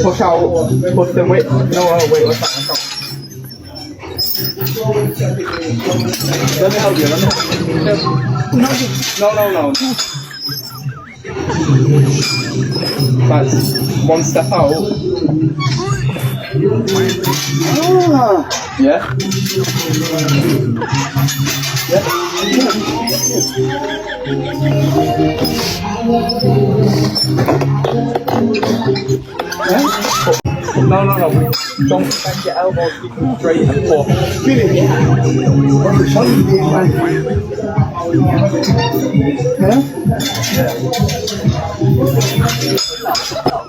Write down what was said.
Push out, push the weight. No, wait, what's that? Let me help you. No. That's one step out. Ah, yeah. No. Don't bend your elbows, keep them straight and pull. Yeah?